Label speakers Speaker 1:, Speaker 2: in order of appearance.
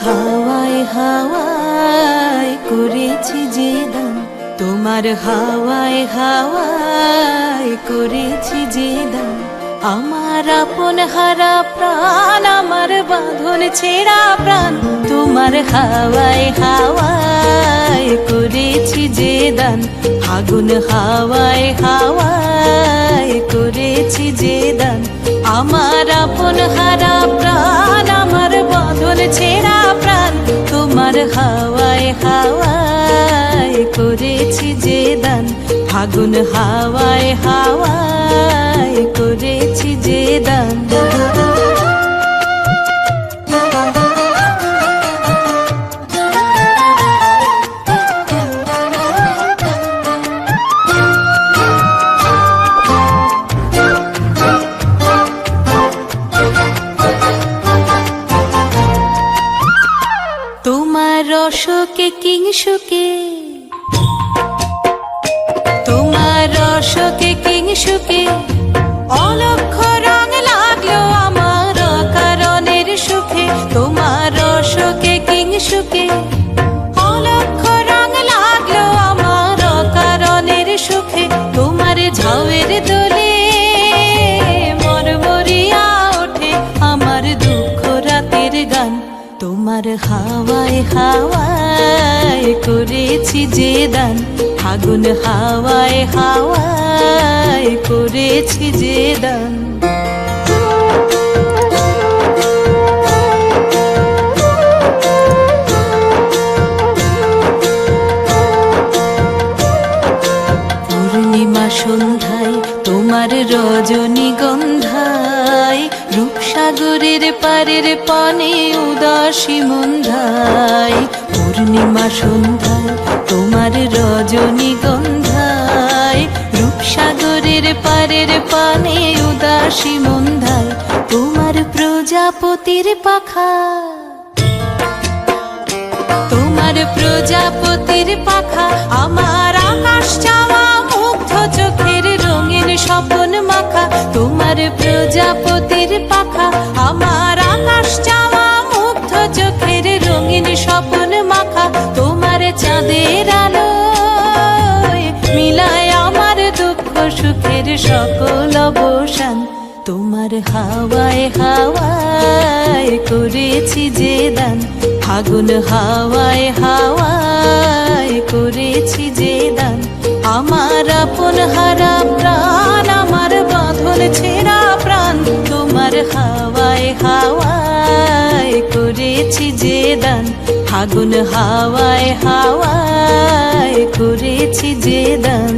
Speaker 1: হাওয়ায় হাওয়ায় করেছি যে দান, তোমার হাওয়ায় হাওয়ায় করেছি যে দান। আমার আপন হারা প্রাণ, আমার বাঁধন ছেঁড়া প্রাণ, তোমার হাওয়ায় হাওয়ায় করেছি যে দান। আগুন হাওয়ায় হাওয়ায় করেছি যে দান। আমার আপন হারা প্রাণ, আমার বাঁধন ছেঁড়া প্রাণ, তোমার হাওয়ায় হাওয়ায় করেছি যে দান। আগুন হাওয়ায় হাওয়ায় করেছি যে দান। তোমার রসকে কিংসুকে, তোমার রসকে কিংসুকে অলক্ষ রং লাগলো আমার কারণের সুখে। তোমার রসকে কিংসুকে অলক্ষ রং লাগলো আমার কারণের সুখে। তোমার ঝাউয়ের দোলে মরমরিয়া ওঠে আমার দুঃখ রাতের গান। তোমার হাওয়ায় হাওয়ায় করেছি যে দান। আগুন হাওয়ায় হাওয়ায় করেছি যে দান। পূর্ণিমা সন্ধ্যায় তোমার রজনীগন্ধায়, রূপসাগরের পারের পানে উদাসী মন্ধায়। পূর্ণিমা সন্ধ্যায় তোমার রজনীগন্ধায়, রূপসাগরের পারের পানে উদাসী মন্ধায়। তোমার প্রজাপতির পাখা, তোমার প্রজাপতির পাখা আমার আকাশ চাওয়া মুগ্ধ চোখের রঙিন স্বপ্ন মাখা। তোমার প্রজাপতির পাখা আমার আকাশ চাওয়া মুগ্ধ চোখের রঙিন স্বপ্ন মাখা। তোমার চাঁদের আলোয় মিলায় আমার দুঃখ সুখের সকল অবসান। তোমার হাওয়ায় হাওয়ায় করেছি যে দান। আগুন হাওয়ায় হাওয়ায় করেছি যে দান। আমার আপন হারা প্রাণ, আমার বাঁধন ছেঁড়া প্রাণ, তোমার হাওয়ায় হাওয়ায় করেছি যে দান। আগুন হাওয়ায় হাওয়ায় করেছি যে দান।